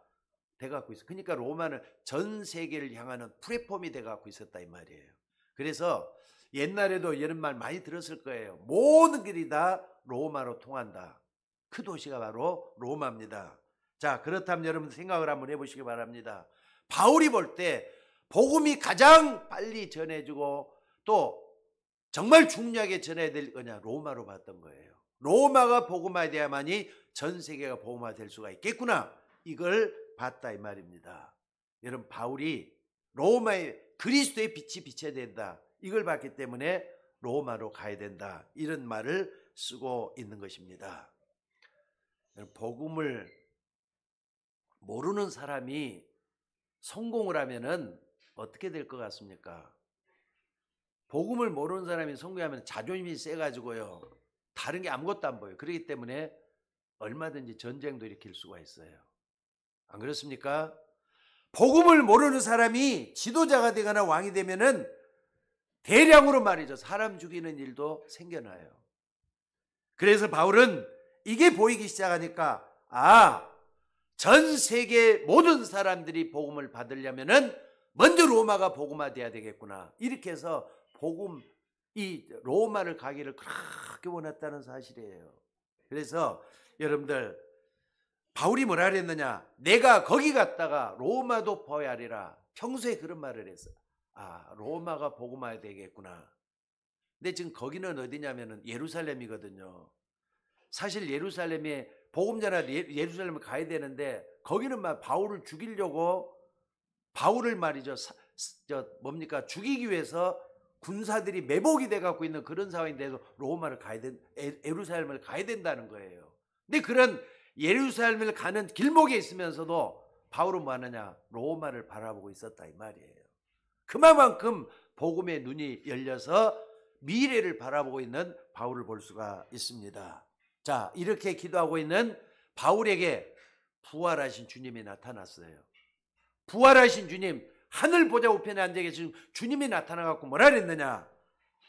돼갖고 있어. 그러니까 로마는 전 세계를 향하는 플랫폼이 돼갖고 있었다 이 말이에요. 그래서 옛날에도 이런 말 많이 들었을 거예요. 모든 길이 다 로마로 통한다. 그 도시가 바로 로마입니다. 자, 그렇다면 여러분 생각을 한번 해보시기 바랍니다. 바울이 볼 때 복음이 가장 빨리 전해지고 또 정말 중요하게 전해야 될 거냐? 로마로 봤던 거예요. 로마가 복음화돼야만이 전 세계가 복음화될 수가 있겠구나. 이걸 봤다 이 말입니다. 여러분 바울이 로마의 그리스도의 빛이 비춰야 된다. 이걸 봤기 때문에 로마로 가야 된다. 이런 말을 쓰고 있는 것입니다. 복음을 모르는 사람이 성공을 하면은 어떻게 될 것 같습니까? 복음을 모르는 사람이 성공하면 자존심이 세가지고요. 다른 게 아무것도 안 보여요. 그렇기 때문에 얼마든지 전쟁도 일으킬 수가 있어요. 안 그렇습니까? 복음을 모르는 사람이 지도자가 되거나 왕이 되면은 대량으로 말이죠. 사람 죽이는 일도 생겨나요. 그래서 바울은 이게 보이기 시작하니까 전 세계 모든 사람들이 복음을 받으려면은 먼저 로마가 복음화돼야 되겠구나. 이렇게 해서 이 로마를 가기를 그렇게 원했다는 사실이에요. 그래서 여러분들 바울이 뭐라 그랬느냐? 내가 거기 갔다가 로마도 보야리라. 평소에 그런 말을 했어요. 로마가 복음화해야 되겠구나. 근데 지금 거기는 어디냐면은 예루살렘이거든요. 사실 예루살렘에 복음자나 예루살렘을 가야 되는데 거기는 막 바울을 죽이려고 바울을 말이죠. 죽이기 위해서 군사들이 매복이 돼 갖고 있는 그런 상황인데도 예루살렘을 가야 된다는 거예요. 근데 그런 예루살렘을 가는 길목에 있으면서도 바울은 뭐 하느냐? 로마를 바라보고 있었다 이 말이에요. 그만큼 복음의 눈이 열려서 미래를 바라보고 있는 바울을 볼 수가 있습니다. 자, 이렇게 기도하고 있는 바울에게 부활하신 주님이 나타났어요. 부활하신 주님, 하늘 보좌 우편에 앉아 계신 주님이 나타나갖고 뭐라 그랬느냐?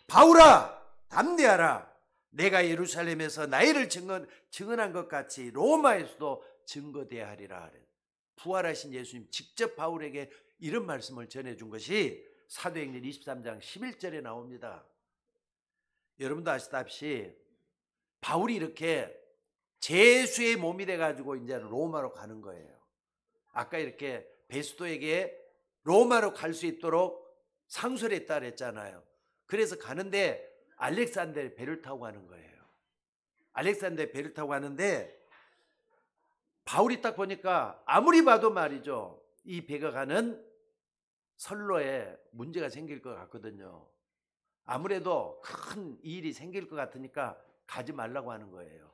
바울아, 담대하라. 내가 예루살렘에서 나이를 증언한 것 같이 로마에서도 증거되어야 하리라. 부활하신 예수님 직접 바울에게 이런 말씀을 전해준 것이 사도행전 23장 11절에 나옵니다. 여러분도 아시다시피 바울이 이렇게 제수의 몸이 돼가지고 이제 로마로 가는 거예요. 아까 이렇게 베스도에게 로마로 갈 수 있도록 상소했다 그랬잖아요. 그래서 가는데 알렉산더의 배를 타고 가는 거예요. 알렉산더의 배를 타고 가는데 바울이 딱 보니까 아무리 봐도 말이죠. 이 배가 가는 선로에 문제가 생길 것 같거든요. 아무래도 큰 일이 생길 것 같으니까 가지 말라고 하는 거예요.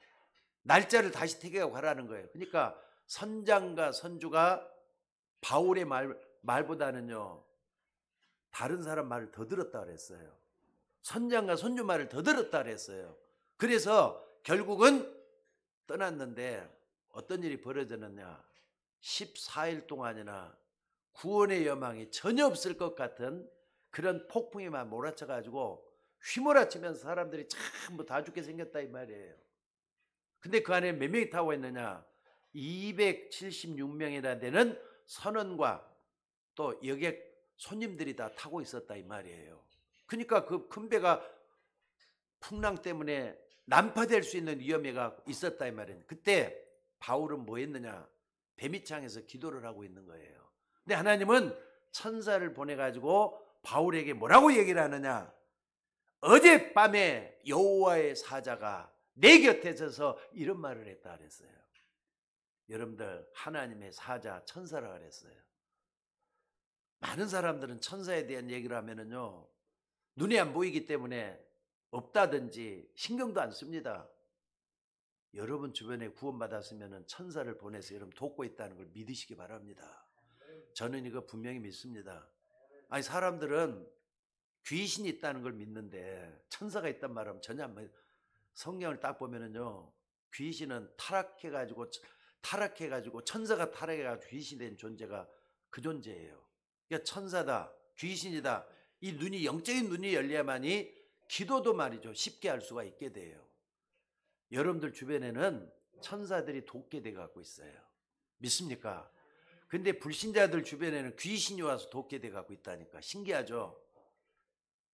날짜를 다시 택하고 가라는 거예요. 그러니까 선장과 선주가 바울의 말보다는요 다른 사람 말을 더 들었다 그랬어요. 선장과 선주 말을 더 들었다 그랬어요. 그래서 결국은 떠났는데 어떤 일이 벌어졌느냐? 14일 동안이나 구원의 여망이 전혀 없을 것 같은 그런 폭풍이만 몰아쳐가지고 휘몰아치면서 사람들이 전부 다 죽게 생겼다 이 말이에요. 근데 그 안에 몇 명이 타고 있느냐? 276명이나 되는 선원과 또 여객 손님들이 다 타고 있었다 이 말이에요. 그러니까 그 큰 배가 풍랑 때문에 난파될 수 있는 위험이 있었다 이 말이에요. 그때 바울은 뭐 했느냐? 배 밑창에서 기도를 하고 있는 거예요. 근데 하나님은 천사를 보내가지고 바울에게 뭐라고 얘기를 하느냐? 어젯밤에 여호와의 사자가 내 곁에 서서 이런 말을 했다 그랬어요. 여러분들 하나님의 사자 천사라 그랬어요. 많은 사람들은 천사에 대한 얘기를 하면은요 눈에 안 보이기 때문에 없다든지 신경도 안 씁니다. 여러분 주변에 구원받았으면 천사를 보내서 여러분 돕고 있다는 걸 믿으시기 바랍니다. 저는 이거 분명히 믿습니다. 아니 사람들은 귀신이 있다는 걸 믿는데 천사가 있단 말하면 전혀 안 믿어요. 성경을 딱 보면은요, 귀신은 타락해가지고 천사가 타락해가지고 귀신이 된 존재가 그 존재예요. 그러니까 천사다, 귀신이다, 이 눈이 영적인 눈이 열려야만이 기도도 말이죠 쉽게 할 수가 있게 돼요. 여러분들 주변에는 천사들이 돕게 돼 갖고 있어요. 믿습니까? 근데 불신자들 주변에는 귀신이 와서 돕게 돼 갖고 있다니까. 신기하죠?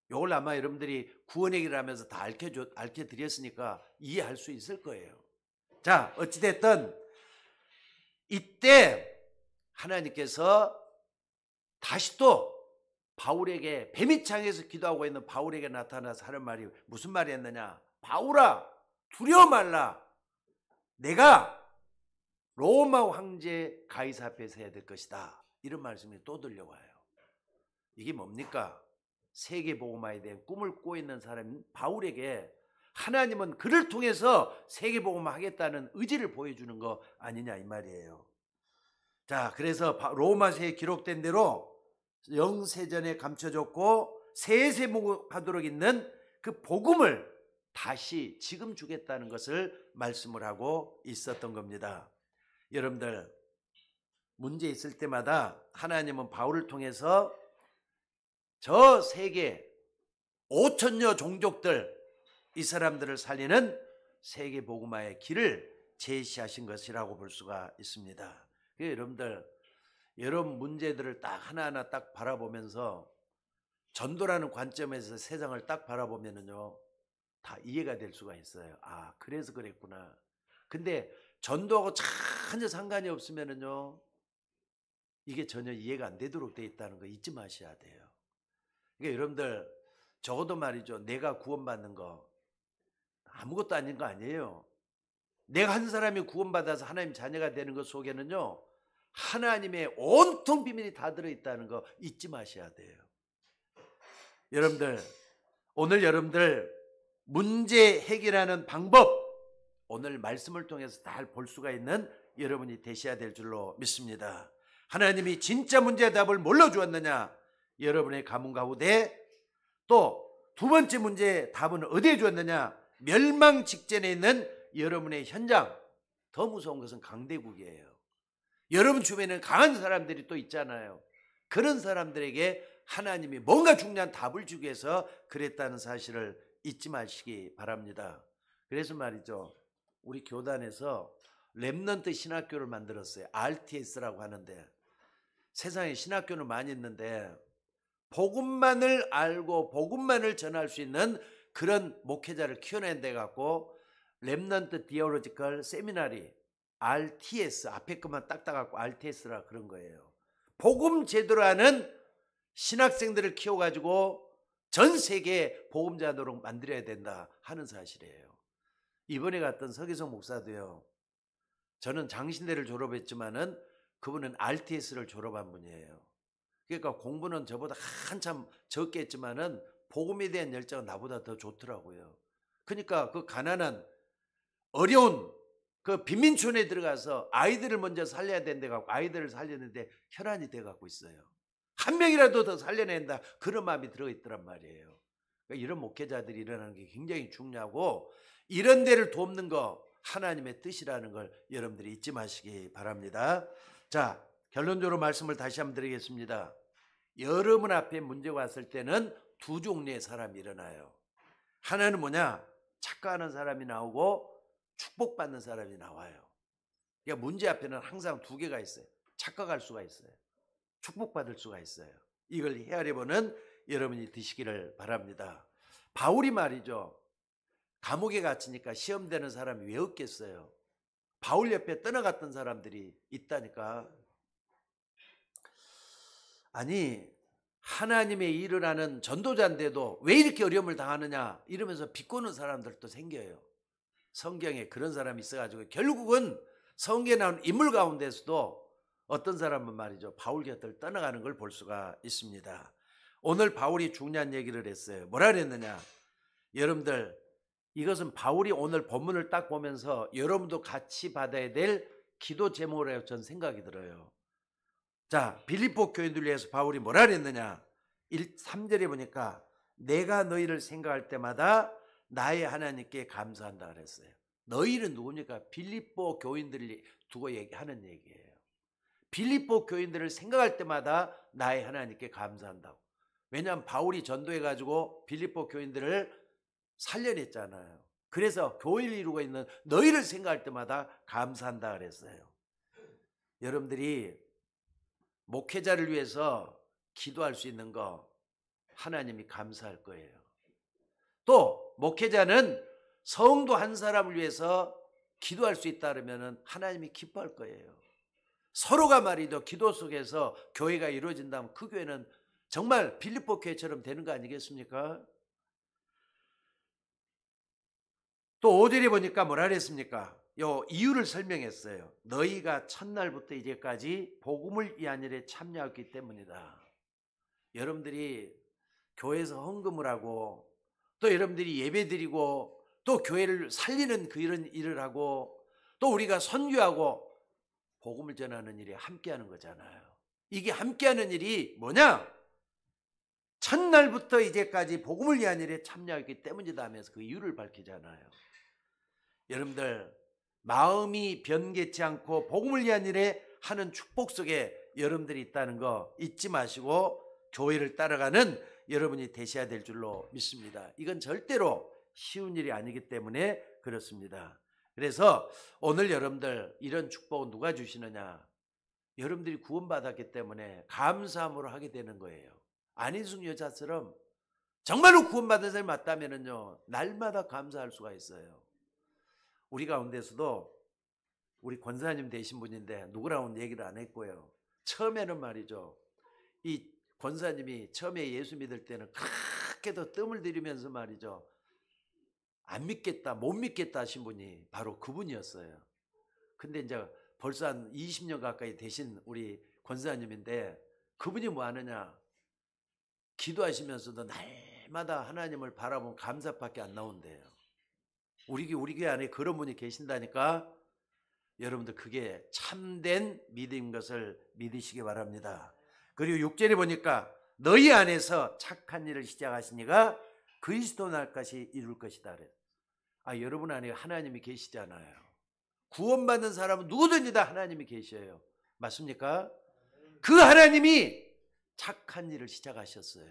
이걸 아마 여러분들이 구원 얘기를 하면서 다 알게 드렸으니까 이해할 수 있을 거예요. 자, 어찌됐든 이때 하나님께서 다시 또 바울에게 뱀이창에서 기도하고 있는 바울에게 나타나서 하는 말이 무슨 말이 했느냐? 바울아, 두려워 말라. 내가 로마 황제 가이사 앞에서 해야 될 것이다. 이런 말씀이 또 들려와요. 이게 뭡니까? 세계복음화에 대한 꿈을 꾸고 있는 사람인 바울에게 하나님은 그를 통해서 세계복음화 하겠다는 의지를 보여주는 거 아니냐 이 말이에요. 자, 그래서 로마서에 기록된 대로 영세전에 감춰졌고 세세무하도록 있는 그 복음을 다시 지금 주겠다는 것을 말씀을 하고 있었던 겁니다. 여러분들 문제 있을 때마다 하나님은 바울을 통해서 저 세계 5천여 종족들 이 사람들을 살리는 세계 복음화의 길을 제시하신 것이라고 볼 수가 있습니다. 여러분들 여러분 문제들을 딱 하나하나 딱 바라보면서 전도라는 관점에서 세상을 딱 바라보면은요 다 이해가 될 수가 있어요. 아, 그래서 그랬구나. 근데 전도하고 전혀 상관이 없으면은요 이게 전혀 이해가 안 되도록 돼 있다는 거 잊지 마셔야 돼요. 그러니까 여러분들 적어도 말이죠, 내가 구원받는 거 아무것도 아닌 거 아니에요. 내가 한 사람이 구원받아서 하나님 자녀가 되는 것 속에는요 하나님의 온통 비밀이 다 들어있다는 거 잊지 마셔야 돼요. 여러분들 오늘 여러분들 문제 해결하는 방법 오늘 말씀을 통해서 다 볼 수가 있는 여러분이 되셔야 될 줄로 믿습니다. 하나님이 진짜 문제의 답을 뭘로 주었느냐? 여러분의 가문 가운데. 또 두 번째 문제의 답은 어디에 주었느냐? 멸망 직전에 있는 여러분의 현장. 더 무서운 것은 강대국이에요. 여러분 주변에는 강한 사람들이 또 있잖아요. 그런 사람들에게 하나님이 뭔가 중요한 답을 주기 위해서 그랬다는 사실을 잊지 마시기 바랍니다. 그래서 말이죠, 우리 교단에서 렘넌트 신학교를 만들었어요. RTS라고 하는데, 세상에 신학교는 많이 있는데 복음만을 알고 복음만을 전할 수 있는 그런 목회자를 키워낸 데 갖고 렘넌트 디어로지컬 세미나리 RTS, 앞에 것만 딱 따갖고 RTS라 그런 거예요. 복음 제대로 하는 신학생들을 키워가지고 전 세계 복음자도록 만들어야 된다 하는 사실이에요. 이번에 갔던 서기석 목사도요, 저는 장신대를 졸업했지만은 그분은 RTS를 졸업한 분이에요. 그러니까 공부는 저보다 한참 적게 했지만은 복음에 대한 열정은 나보다 더 좋더라고요. 그러니까 그 가난한 어려운 그 빈민촌에 들어가서 아이들을 먼저 살려야 된대 갖고 아이들을 살렸는데 혈안이 돼 갖고 있어요. 한 명이라도 더 살려낸다 그런 마음이 들어있더란 말이에요. 그러니까 이런 목회자들이 일어나는 게 굉장히 중요하고 이런 데를 돕는 거 하나님의 뜻이라는 걸 여러분들이 잊지 마시기 바랍니다. 자, 결론적으로 말씀을 다시 한번 드리겠습니다. 여러분 앞에 문제가 왔을 때는 두 종류의 사람이 일어나요. 하나는 뭐냐? 착각하는 사람이 나오고 축복받는 사람이 나와요. 그러니까 문제 앞에는 항상 두 개가 있어요. 착각할 수가 있어요. 축복받을 수가 있어요. 이걸 헤아려보는 여러분이 되시기를 바랍니다. 바울이 말이죠, 감옥에 갇히니까 시험되는 사람이 왜 없겠어요? 바울 옆에 떠나갔던 사람들이 있다니까. 아니 하나님의 일을 하는 전도자인데도 왜 이렇게 어려움을 당하느냐 이러면서 비꼬는 사람들도 생겨요. 성경에 그런 사람이 있어가지고 결국은 성경에 나온 인물 가운데서도 어떤 사람은 말이죠, 바울 곁을 떠나가는 걸 볼 수가 있습니다. 오늘 바울이 중요한 얘기를 했어요. 뭐라 그랬느냐? 여러분들 이것은 바울이 오늘 본문을 딱 보면서 여러분도 같이 받아야 될 기도 제목이라고 저는 생각이 들어요. 자, 빌립보 교인들 위해서 바울이 뭐라 그랬느냐? 3절에 보니까 내가 너희를 생각할 때마다 나의 하나님께 감사한다 그랬어요. 너희는 누굽니까? 빌립보 교인들이 두고 얘기하는 얘기예요. 빌립보 교인들을 생각할 때마다 나의 하나님께 감사한다고. 왜냐하면 바울이 전도해가지고 빌립보 교인들을 살려냈잖아요. 그래서 교회를 이루고 있는 너희를 생각할 때마다 감사한다 그랬어요. 여러분들이 목회자를 위해서 기도할 수 있는 거 하나님이 감사할 거예요. 또 목회자는 성도 한 사람을 위해서 기도할 수 있다 그러면 하나님이 기뻐할 거예요. 서로가 말이죠. 기도 속에서 교회가 이루어진다면 그 교회는 정말 빌립보 교회처럼 되는 거 아니겠습니까? 또 5절에 보니까 뭐라 그랬습니까? 요 이유를 설명했어요. 너희가 첫날부터 이제까지 복음을 위한 일에 참여했기 때문이다. 여러분들이 교회에서 헌금을 하고 또 여러분들이 예배드리고 또 교회를 살리는 그런 일을 하고 또 우리가 선교하고 복음을 전하는 일에 함께하는 거잖아요. 이게 함께하는 일이 뭐냐? 첫날부터 이제까지 복음을 위한 일에 참여했기 때문이다 하면서 그 이유를 밝히잖아요. 여러분들 마음이 변개치 않고 복음을 위한 일에 하는 축복 속에 여러분들이 있다는 거 잊지 마시고 교회를 따라가는 여러분이 되셔야 될 줄로 믿습니다. 이건 절대로 쉬운 일이 아니기 때문에 그렇습니다. 그래서 오늘 여러분들 이런 축복은 누가 주시느냐? 여러분들이 구원받았기 때문에 감사함으로 하게 되는 거예요. 안희숙 여자처럼 정말로 구원받은 사람이 맞다면요 날마다 감사할 수가 있어요. 우리 가운데서도 우리 권사님 되신 분인데 누구라고는 얘기를 안 했고요. 처음에는 말이죠. 이 권사님이 처음에 예수 믿을 때는 그렇게도 뜸을 들이면서 말이죠. 안 믿겠다, 못 믿겠다 하신 분이 바로 그분이었어요. 근데 이제 벌써 한 20년 가까이 되신 우리 권사님인데 그분이 뭐 하느냐? 기도하시면서도 날마다 하나님을 바라보면 감사밖에 안 나온대요. 우리 교회 안에 그런 분이 계신다니까 여러분들 그게 참된 믿음인 것을 믿으시기 바랍니다. 그리고 6절에 보니까 너희 안에서 착한 일을 시작하시니가 그리스도 날까지 이룰 것이다. 여러분 안에 하나님이 계시잖아요. 구원받는 사람은 누구든지 다 하나님이 계셔요. 맞습니까? 그 하나님이 착한 일을 시작하셨어요.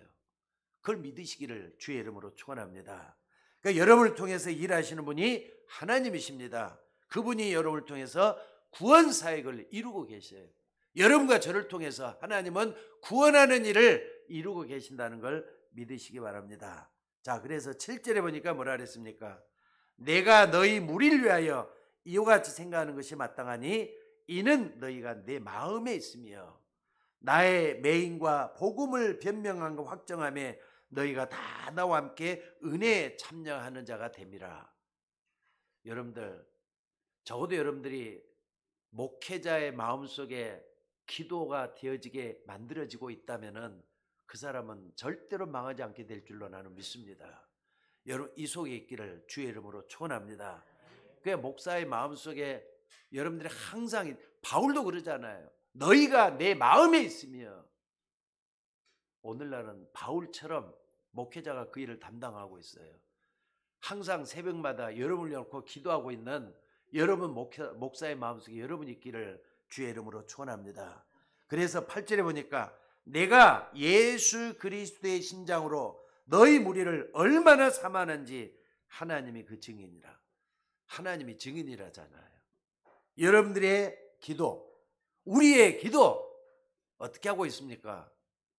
그걸 믿으시기를 주의 이름으로 축원합니다. 그러니까 여러분을 통해서 일하시는 분이 하나님이십니다. 그분이 여러분을 통해서 구원 사역을 이루고 계셔요. 여러분과 저를 통해서 하나님은 구원하는 일을 이루고 계신다는 걸 믿으시기 바랍니다. 자, 그래서 7절에 보니까 뭐라 그랬습니까? 내가 너희 무리를 위하여 이와 같이 생각하는 것이 마땅하니 이는 너희가 내 마음에 있으며 나의 매인과 복음을 변명한 것 확정함에 너희가 다 나와 함께 은혜에 참여하는 자가 됨이라. 여러분들 적어도 여러분들이 목회자의 마음속에 기도가 되어지게 만들어지고 있다면은 그 사람은 절대로 망하지 않게 될 줄로 나는 믿습니다. 여러분 이 속에 있기를 주의 이름으로 축원합니다. 그 목사의 마음속에 여러분들이 항상 바울도 그러잖아요. 너희가 내 마음에 있으며 오늘날은 바울처럼 목회자가 그 일을 담당하고 있어요. 항상 새벽마다 여러분을 놓고 기도하고 있는 여러분 목사의 마음속에 여러분이 있기를 주의 이름으로 축원합니다. 그래서 8절에 보니까 내가 예수 그리스도의 신장으로 너희 무리를 얼마나 사모하는지 하나님이 그 증인이라. 하나님이 증인이라잖아요. 여러분들의 기도, 우리의 기도 어떻게 하고 있습니까?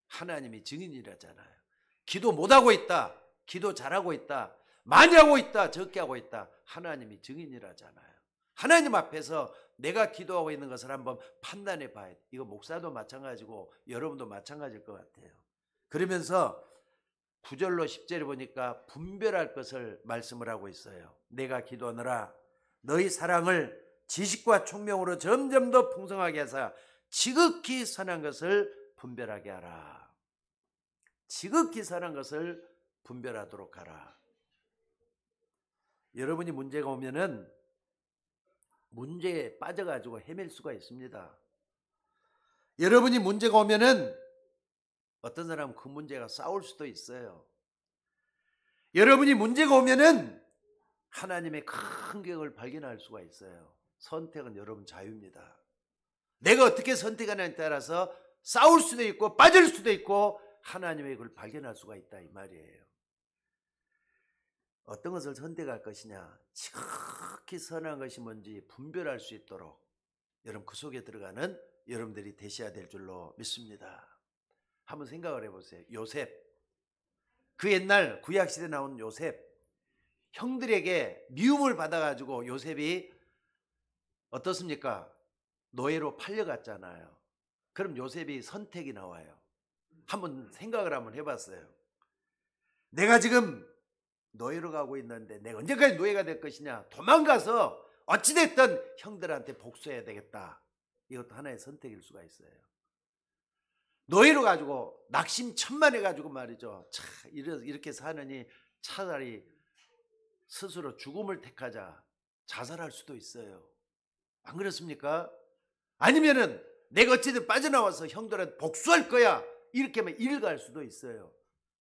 하나님이 증인이라잖아요. 기도 못하고 있다, 기도 잘하고 있다, 많이 하고 있다, 적게 하고 있다, 하나님이 증인이라잖아요. 하나님 앞에서 내가 기도하고 있는 것을 한번 판단해 봐야 돼. 이거 목사도 마찬가지고 여러분도 마찬가지일 것 같아요. 그러면서 9절로 10절에 보니까 분별할 것을 말씀을 하고 있어요. 내가 기도하느라 너희 사랑을 지식과 총명으로 점점 더 풍성하게 하사 지극히 선한 것을 분별하게 하라. 지극히 선한 것을 분별하도록 하라. 여러분이 문제가 오면은 문제에 빠져가지고 헤맬 수가 있습니다. 여러분이 문제가 오면은 어떤 사람은 그 문제가 싸울 수도 있어요. 여러분이 문제가 오면은 하나님의 큰 계획을 발견할 수가 있어요. 선택은 여러분 자유입니다. 내가 어떻게 선택하느냐에 따라서 싸울 수도 있고 빠질 수도 있고 하나님의 그걸 발견할 수가 있다 이 말이에요. 어떤 것을 선택할 것이냐, 지극히 선한 것이 뭔지 분별할 수 있도록 여러분 그 속에 들어가는 여러분들이 되셔야 될 줄로 믿습니다. 한번 생각을 해보세요. 요셉, 그 옛날 구약시대에 나온 요셉, 형들에게 미움을 받아가지고 요셉이 어떻습니까? 노예로 팔려갔잖아요. 그럼 요셉이 선택이 나와요. 한번 생각을 한번 해봤어요. 내가 지금 노예로 가고 있는데 내가 언제까지 노예가 될 것이냐, 도망가서 어찌됐든 형들한테 복수해야 되겠다. 이것도 하나의 선택일 수가 있어요. 노예로 가지고 낙심천만해 가지고 말이죠. 이렇게 사느니 차라리 스스로 죽음을 택하자, 자살할 수도 있어요. 안 그렇습니까? 아니면은 내가 어찌든 빠져나와서 형들한테 복수할 거야, 이렇게 하면 일갈 수도 있어요.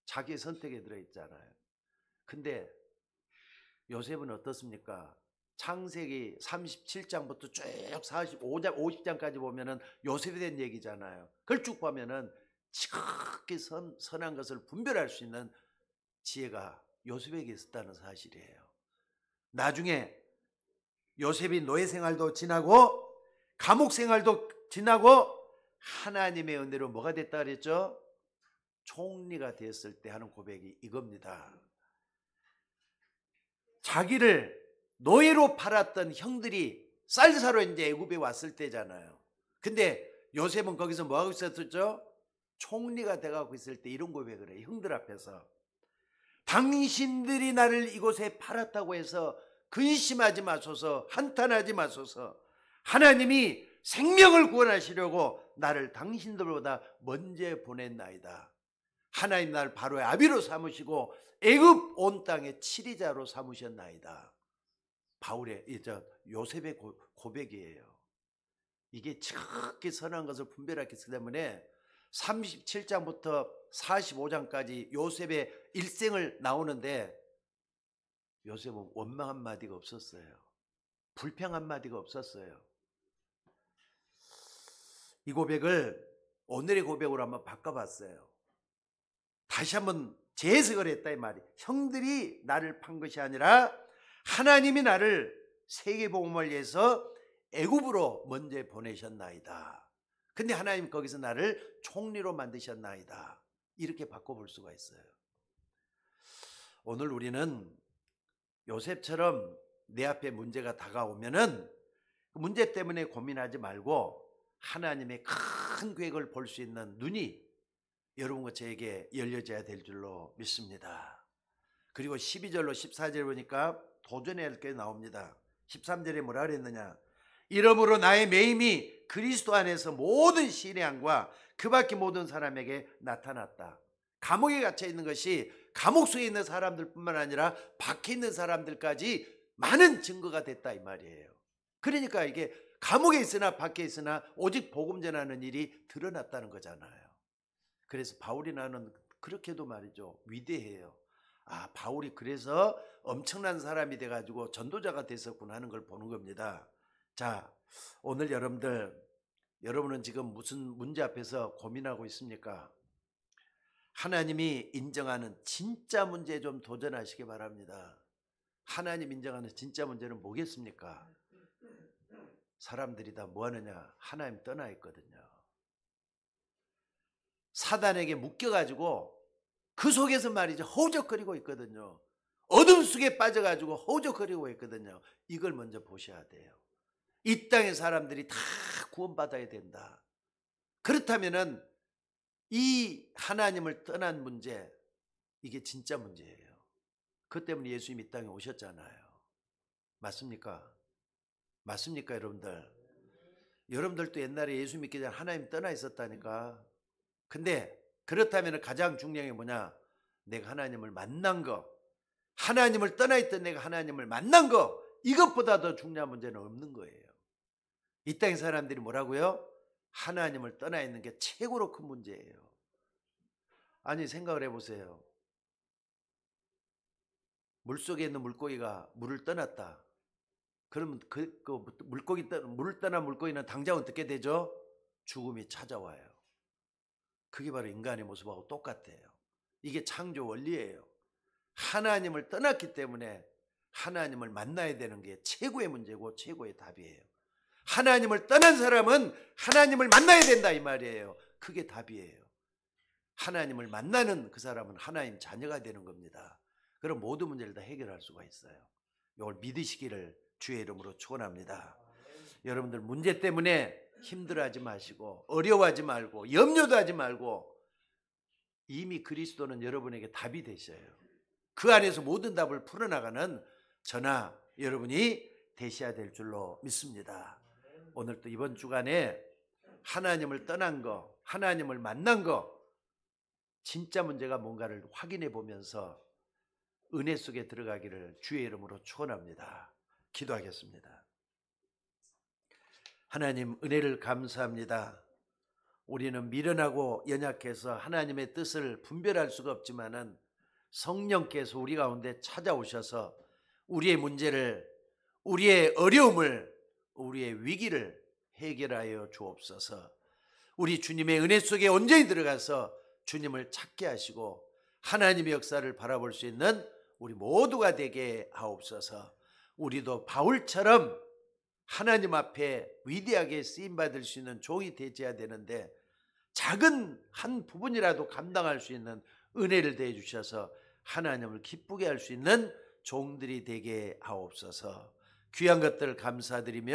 자기의 선택에 들어있잖아요. 근데 요셉은 어떻습니까? 창세기 37장부터 쭉 50장까지 보면은 요셉에 대한 얘기잖아요. 그걸 쭉 보면은 지극히 선한 것을 분별할 수 있는 지혜가 요셉에게 있었다는 사실이에요. 나중에 요셉이 노예 생활도 지나고 감옥 생활도 지나고 하나님의 은혜로 뭐가 됐다 그랬죠? 총리가 됐을 때 하는 고백이 이겁니다. 자기를 노예로 팔았던 형들이 쌀사로 이제 애굽에 왔을 때잖아요. 근데 요셉은 거기서 뭐 하고 있었죠? 총리가 돼가고 있을 때 이런 고백을 해요. 형들 앞에서. 당신들이 나를 이곳에 팔았다고 해서 근심하지 마소서, 한탄하지 마소서. 하나님이 생명을 구원하시려고 나를 당신들보다 먼저 보냈나이다. 하나님 나를 바로의 아비로 삼으시고 애굽 온 땅의 치리자로 삼으셨나이다. 요셉의 고백이에요. 이게 지극히 선한 것을 분별했기 때문에 37장부터 45장까지 요셉의 일생을 나오는데 요셉은 원망 한마디가 없었어요. 불평 한마디가 없었어요. 이 고백을 오늘의 고백으로 한번 바꿔봤어요. 다시 한번 재해석을 했다 이 말이. 형들이 나를 판 것이 아니라 하나님이 나를 세계복음을 위해서 애굽으로 먼저 보내셨나이다. 근데 하나님 거기서 나를 총리로 만드셨나이다. 이렇게 바꿔볼 수가 있어요. 오늘 우리는 요셉처럼 내 앞에 문제가 다가오면은 그 문제 때문에 고민하지 말고 하나님의 큰 계획을 볼 수 있는 눈이 여러분과 저에게 열려져야 될 줄로 믿습니다. 그리고 12절로 14절 보니까 도전해야 할 게 나옵니다. 13절에 뭐라 그랬느냐? 이러므로 나의 매임이 그리스도 안에서 모든 신뢰함과 그 밖에 모든 사람에게 나타났다. 감옥에 갇혀 있는 것이 감옥 속에 있는 사람들뿐만 아니라 밖에 있는 사람들까지 많은 증거가 됐다 이 말이에요. 그러니까 이게 감옥에 있으나 밖에 있으나 오직 복음 전하는 일이 드러났다는 거잖아요. 그래서 바울이 나는 그렇게도 말이죠, 위대해요. 아, 바울이 그래서 엄청난 사람이 돼가지고 전도자가 됐었구나 하는 걸 보는 겁니다. 자, 오늘 여러분은 지금 무슨 문제 앞에서 고민하고 있습니까? 하나님이 인정하는 진짜 문제에 좀 도전하시기 바랍니다. 하나님 인정하는 진짜 문제는 뭐겠습니까? 사람들이 다 뭐하느냐? 하나님 떠나 있거든요. 사단에게 묶여가지고 그 속에서 말이죠, 허우적거리고 있거든요. 어둠 속에 빠져가지고 허우적거리고 있거든요. 이걸 먼저 보셔야 돼요. 이 땅의 사람들이 다 구원받아야 된다. 그렇다면은 이 하나님을 떠난 문제, 이게 진짜 문제예요. 그 때문에 예수님이 이 땅에 오셨잖아요. 맞습니까? 맞습니까, 여러분들? 여러분들도 옛날에 예수 믿기 전에 하나님 떠나 있었다니까. 근데 그렇다면 가장 중요한 게 뭐냐? 내가 하나님을 만난 거, 하나님을 떠나 있던 내가 하나님을 만난 거, 이것보다 더 중요한 문제는 없는 거예요. 이 땅의 사람들이 뭐라고요? 하나님을 떠나 있는 게 최고로 큰 문제예요. 아니, 생각을 해보세요. 물속에 있는 물고기가 물을 떠났다. 그러면 물을 떠난 물고기는 당장 어떻게 되죠? 죽음이 찾아와요. 그게 바로 인간의 모습하고 똑같아요. 이게 창조 원리예요. 하나님을 떠났기 때문에 하나님을 만나야 되는 게 최고의 문제고 최고의 답이에요. 하나님을 떠난 사람은 하나님을 만나야 된다, 이 말이에요. 그게 답이에요. 하나님을 만나는 그 사람은 하나님 자녀가 되는 겁니다. 그럼 모든 문제를 다 해결할 수가 있어요. 이걸 믿으시기를 주의 이름으로 축원합니다. 여러분들 문제 때문에 힘들어하지 마시고 어려워하지 말고 염려도 하지 말고, 이미 그리스도는 여러분에게 답이 되셔요. 그 안에서 모든 답을 풀어나가는 저나 여러분이 되셔야 될 줄로 믿습니다. 오늘 또 이번 주간에 하나님을 떠난 거, 하나님을 만난 거, 진짜 문제가 뭔가를 확인해 보면서 은혜 속에 들어가기를 주의 이름으로 축원합니다. 기도하겠습니다. 하나님, 은혜를 감사합니다. 우리는 미련하고 연약해서 하나님의 뜻을 분별할 수가 없지만은 성령께서 우리 가운데 찾아오셔서 우리의 문제를, 우리의 어려움을, 우리의 위기를 해결하여 주옵소서. 우리 주님의 은혜 속에 온전히 들어가서 주님을 찾게 하시고 하나님의 역사를 바라볼 수 있는 우리 모두가 되게 하옵소서. 우리도 바울처럼 하나님 앞에 위대하게 쓰임받을 수 있는 종이 되어야 되는데, 작은 한 부분이라도 감당할 수 있는 은혜를 대해 주셔서 하나님을 기쁘게 할 수 있는 종들이 되게 하옵소서. 귀한 것들 감사드리며